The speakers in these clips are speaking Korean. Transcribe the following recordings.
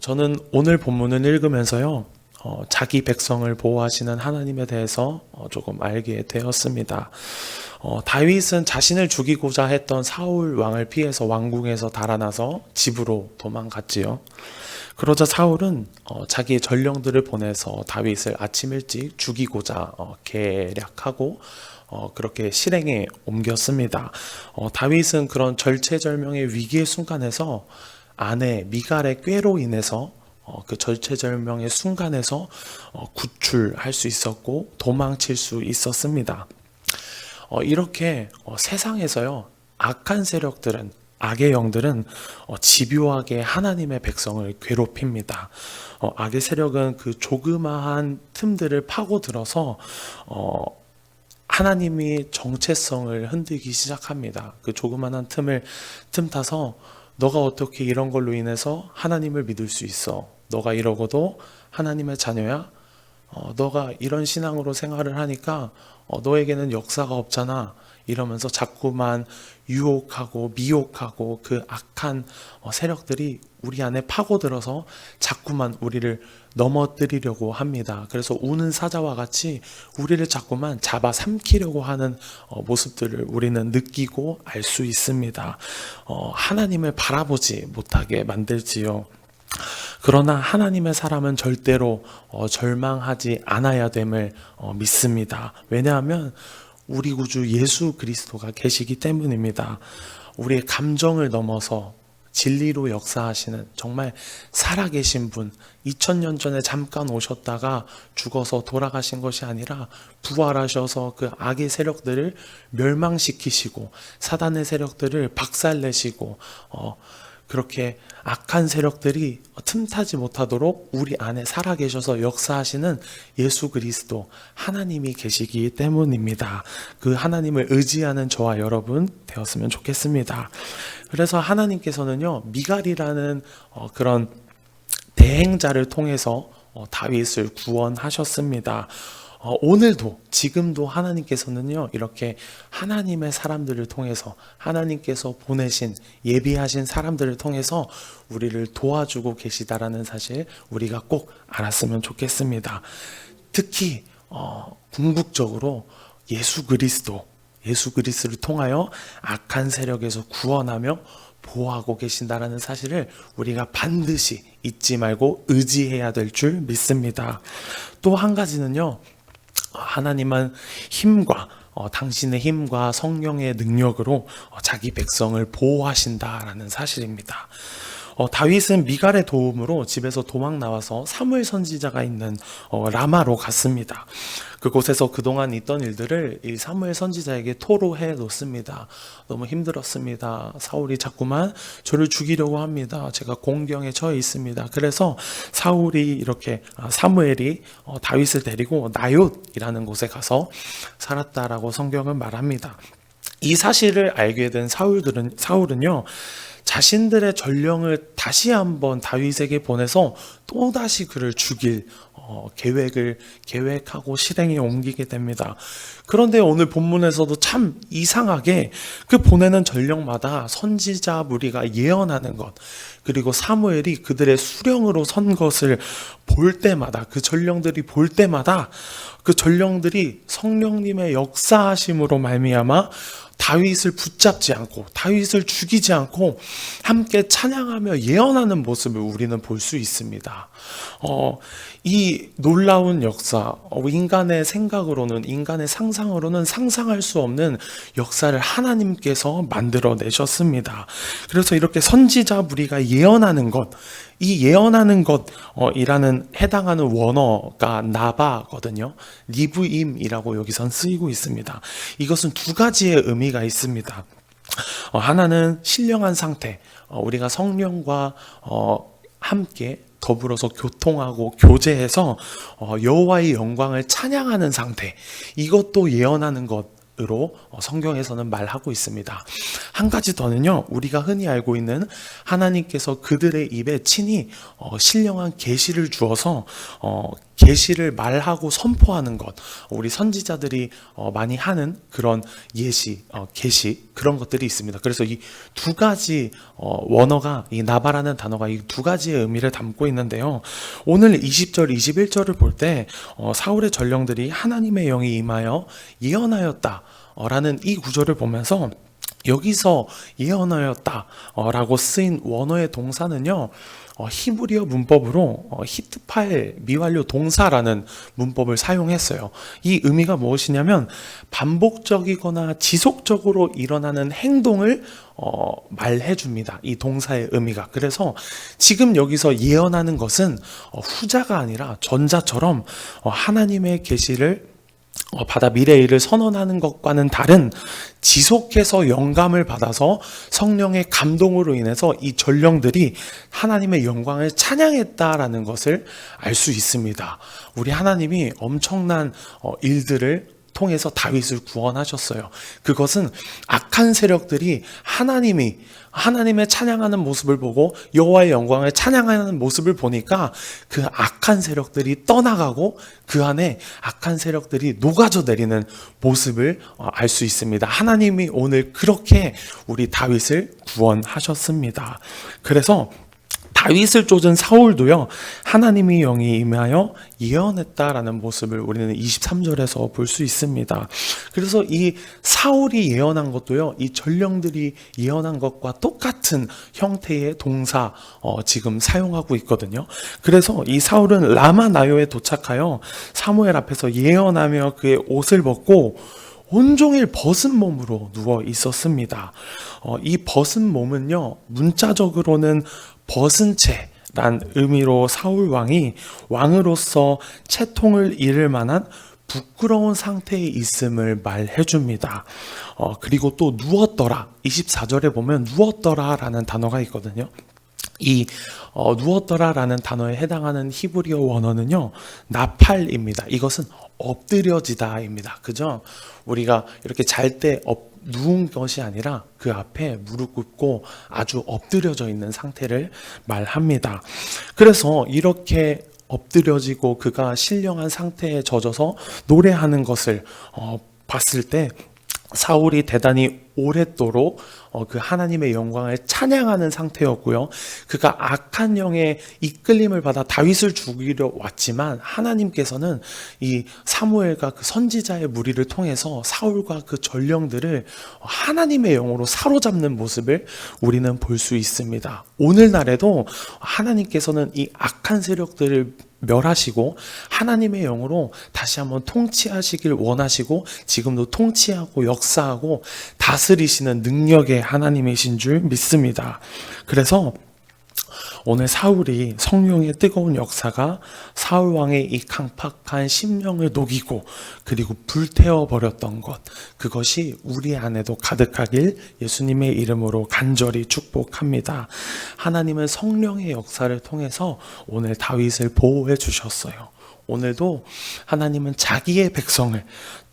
저는 오늘 본문을 읽으면서요, 자기 백성을 보호하시는 하나님에 대해서 조금 알게 되었습니다. 다윗은 자신을 죽이고자 했던 사울 왕을 피해서 왕궁에서 달아나서 집으로 도망갔지요. 그러자 사울은 자기의 전령들을 보내서 다윗을 아침 일찍 죽이고자 계략하고 그렇게 실행에 옮겼습니다. 다윗은 그런 절체절명의 위기의 순간에서 아내 미갈의 꾀로 인해서 그 절체절명의 순간에서 구출할 수 있었고 도망칠 수 있었습니다. 이렇게 세상에서요, 악한 세력들은, 악의 영들은 집요하게 하나님의 백성을 괴롭힙니다. 악의 세력은 그 조그마한 틈들을 파고들어서 하나님이 정체성을 흔들기 시작합니다. 그 조그마한 틈을 틈타서 너가 어떻게 이런 걸로 인해서 하나님을 믿을 수 있어? 너가 이러고도 하나님의 자녀야? 너가 이런 신앙으로 생활을 하니까 너에게는 역사가 없잖아. 이러면서 자꾸만 유혹하고 미혹하고 그 악한 세력들이 우리 안에 파고들어서 자꾸만 우리를 넘어뜨리려고 합니다. 그래서 우는 사자와 같이 우리를 자꾸만 잡아삼키려고 하는 모습들을 우리는 느끼고 알 수 있습니다. 하나님을 바라보지 못하게 만들지요. 그러나 하나님의 사람은 절대로 절망하지 않아야 됨을 믿습니다. 왜냐하면 우리 구주 예수 그리스도가 계시기 때문입니다. 우리의 감정을 넘어서 진리로 역사하시는 정말 살아계신 분, 2000년 전에 잠깐 오셨다가 죽어서 돌아가신 것이 아니라 부활하셔서 그 악의 세력들을 멸망시키시고 사단의 세력들을 박살내시고 그렇게 악한 세력들이 틈타지 못하도록 우리 안에 살아계셔서 역사하시는 예수 그리스도 하나님이 계시기 때문입니다. 그 하나님을 의지하는 저와 여러분 되었으면 좋겠습니다. 그래서 하나님께서는요, 미갈이라는 그런 대행자를 통해서 다윗을 구원하셨습니다. 오늘도 지금도 하나님께서는요, 이렇게 하나님의 사람들을 통해서 하나님께서 보내신 예비하신 사람들을 통해서 우리를 도와주고 계시다라는 사실 우리가 꼭 알았으면 좋겠습니다. 특히 궁극적으로 예수 그리스도를 통하여 악한 세력에서 구원하며 보호하고 계신다라는 사실을 우리가 반드시 잊지 말고 의지해야 될 줄 믿습니다. 또 한 가지는요, 하나님은 당신의 힘과 성령의 능력으로 자기 백성을 보호하신다라는 사실입니다. 다윗은 미갈의 도움으로 집에서 도망 나와서 사무엘 선지자가 있는 라마로 갔습니다. 그곳에서 그동안 있던 일들을 이 사무엘 선지자에게 토로해 놓습니다. 너무 힘들었습니다. 사울이 자꾸만 저를 죽이려고 합니다. 제가 공경에 처해 있습니다. 그래서 사무엘이 다윗을 데리고 나옅이라는 곳에 가서 살았다라고 성경은 말합니다. 이 사실을 알게 된 사울은요, 자신들의 전령을 다시 한번 다윗에게 보내서 또다시 그를 죽일 계획하고 실행에 옮기게 됩니다. 그런데 오늘 본문에서도 참 이상하게 그 보내는 전령마다 선지자 무리가 예언하는 것, 그리고 사무엘이 그들의 수령으로 선 것을 볼 때마다, 그 전령들이 볼 때마다 그 전령들이 성령님의 역사하심으로 말미암아 다윗을 붙잡지 않고 다윗을 죽이지 않고 함께 찬양하며 예언하는 모습을 우리는 볼 수 있습니다. 이 놀라운 역사, 인간의 생각으로는, 인간의 상상으로는 상상할 수 없는 역사를 하나님께서 만들어내셨습니다. 그래서 이렇게 선지자 무리가 예언하는 것, 이 예언하는 것이라는 해당하는 원어가 나바거든요. 니브임이라고 여기선 쓰이고 있습니다. 이것은 두 가지의 의미가 있습니다. 하나는 신령한 상태, 우리가 성령과 함께 더불어서 교통하고 교제해서 여호와의 영광을 찬양하는 상태, 이것도 예언하는 것으로 성경에서는 말하고 있습니다. 한 가지 더는요, 우리가 흔히 알고 있는 하나님께서 그들의 입에 친히 신령한 계시를 주어서 계시를 말하고 선포하는 것, 우리 선지자들이 많이 하는 그런 예시, 계시 그런 것들이 있습니다. 그래서 이 두 가지 원어가, 이 나바라는 단어가 이 두 가지의 의미를 담고 있는데요. 오늘 20절, 21절을 볼 때 사울의 전령들이 하나님의 영이 임하여 예언하였다 라는 이 구절을 보면서 여기서 예언하였다 라고 쓰인 원어의 동사는요, 히브리어 문법으로 히트파엘 미완료 동사라는 문법을 사용했어요. 이 의미가 무엇이냐면 반복적이거나 지속적으로 일어나는 행동을 말해줍니다. 이 동사의 의미가. 그래서 지금 여기서 예언하는 것은 후자가 아니라 전자처럼 하나님의 계시를 받아 미래의 일을 선언하는 것과는 다른, 지속해서 영감을 받아서 성령의 감동으로 인해서 이 전령들이 하나님의 영광을 찬양했다라는 것을 알 수 있습니다. 우리 하나님이 엄청난 일들을 통해서 다윗을 구원하셨어요. 그것은 악한 세력들이 하나님의 찬양하는 모습을 보고 여호와의 영광을 찬양하는 모습을 보니까 그 악한 세력들이 떠나가고 그 안에 악한 세력들이 녹아져 내리는 모습을 알 수 있습니다. 하나님이 오늘 그렇게 우리 다윗을 구원하셨습니다. 그래서 다윗을 쫓은 사울도요, 하나님의 영이 임하여 예언했다라는 모습을 우리는 23절에서 볼 수 있습니다. 그래서 이 사울이 예언한 것도요, 이 전령들이 예언한 것과 똑같은 형태의 동사 지금 사용하고 있거든요. 그래서 이 사울은 라마나요에 도착하여 사무엘 앞에서 예언하며 그의 옷을 벗고 온종일 벗은 몸으로 누워 있었습니다. 이 벗은 몸은요, 문자적으로는 벗은 채란 의미로 사울 왕이 왕으로서 채통을 잃을 만한 부끄러운 상태에 있음을 말해줍니다. 그리고 또 누웠더라, 24절에 보면 누웠더라 라는 단어가 있거든요. 이 누웠더라라는 단어에 해당하는 히브리어 원어는요, 나팔입니다. 이것은 엎드려지다입니다. 그죠? 우리가 이렇게 잘 때 누운 것이 아니라 그 앞에 무릎 꿇고 아주 엎드려져 있는 상태를 말합니다. 그래서 이렇게 엎드려지고 그가 신령한 상태에 젖어서 노래하는 것을 봤을 때 사울이 대단히 오랫도록 그 하나님의 영광을 찬양하는 상태였고요. 그가 악한 영의 이끌림을 받아 다윗을 죽이려 왔지만 하나님께서는 이 사무엘과 그 선지자의 무리를 통해서 사울과 그 전령들을 하나님의 영으로 사로잡는 모습을 우리는 볼 수 있습니다. 오늘날에도 하나님께서는 이 악한 세력들을 멸하시고 하나님의 영으로 다시 한번 통치하시길 원하시고 지금도 통치하고 역사하고 다스리시는 능력의 하나님이신 줄 믿습니다. 그래서 오늘 사울이 성령의 뜨거운 역사가 사울 왕의 이 강팍한 심령을 녹이고 그리고 불태워 버렸던 것, 그것이 우리 안에도 가득하길 예수님의 이름으로 간절히 축복합니다. 하나님은 성령의 역사를 통해서 오늘 다윗을 보호해 주셨어요. 오늘도 하나님은 자기의 백성을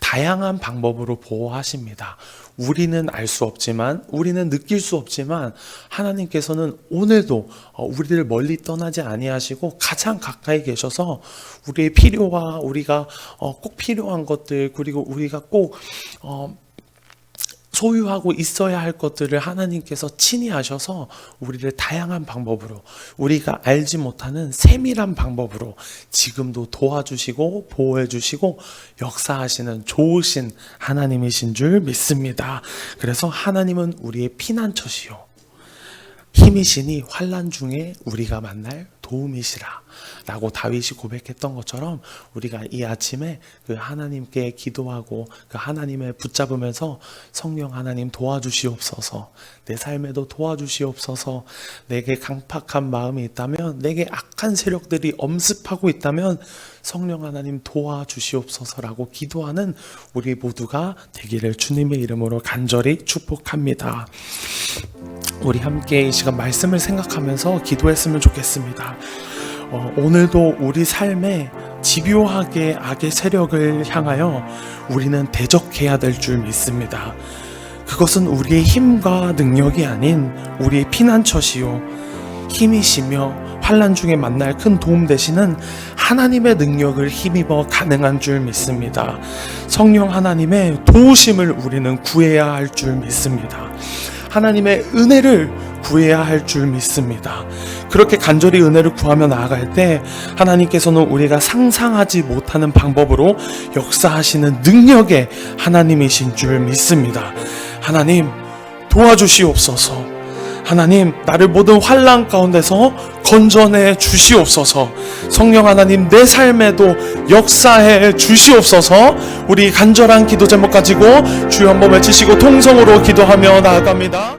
다양한 방법으로 보호하십니다. 우리는 알 수 없지만, 우리는 느낄 수 없지만 하나님께서는 오늘도 우리를 멀리 떠나지 아니하시고 가장 가까이 계셔서 우리의 필요와 우리가 꼭 필요한 것들, 그리고 우리가 꼭 소유하고 있어야 할 것들을 하나님께서 친히 하셔서 우리를 다양한 방법으로, 우리가 알지 못하는 세밀한 방법으로 지금도 도와주시고 보호해 주시고 역사하시는 좋으신 하나님이신 줄 믿습니다. 그래서 하나님은 우리의 피난처시요 힘이시니 환난 중에 우리가 만날 도움이시라 라고 다윗이 고백했던 것처럼 우리가 이 아침에 그 하나님께 기도하고 그 하나님을 붙잡으면서 성령 하나님 도와주시옵소서, 내 삶에도 도와주시옵소서, 내게 강팍한 마음이 있다면, 내게 악한 세력들이 엄습하고 있다면 성령 하나님 도와주시옵소서라고 기도하는 우리 모두가 되기를 주님의 이름으로 간절히 축복합니다. 우리 함께 이 시간 말씀을 생각하면서 기도했으면 좋겠습니다. 오늘도 우리 삶에 집요하게 악의 세력을 향하여 우리는 대적해야 될 줄 믿습니다. 그것은 우리의 힘과 능력이 아닌 우리의 피난처시요 힘이시며 환난 중에 만날 큰 도움 되시는 하나님의 능력을 힘입어 가능한 줄 믿습니다. 성령 하나님의 도우심을 우리는 구해야 할 줄 믿습니다. 하나님의 은혜를 구해야 할 줄 믿습니다. 그렇게 간절히 은혜를 구하며 나아갈 때 하나님께서는 우리가 상상하지 못하는 방법으로 역사하시는 능력의 하나님이신 줄 믿습니다. 하나님 도와주시옵소서. 하나님 나를 모든 환난 가운데서 건져내 주시옵소서. 성령 하나님 내 삶에도 역사해 주시옵소서. 우리 간절한 기도 제목 가지고 주여 한번 외치시고 통성으로 기도하며 나아갑니다.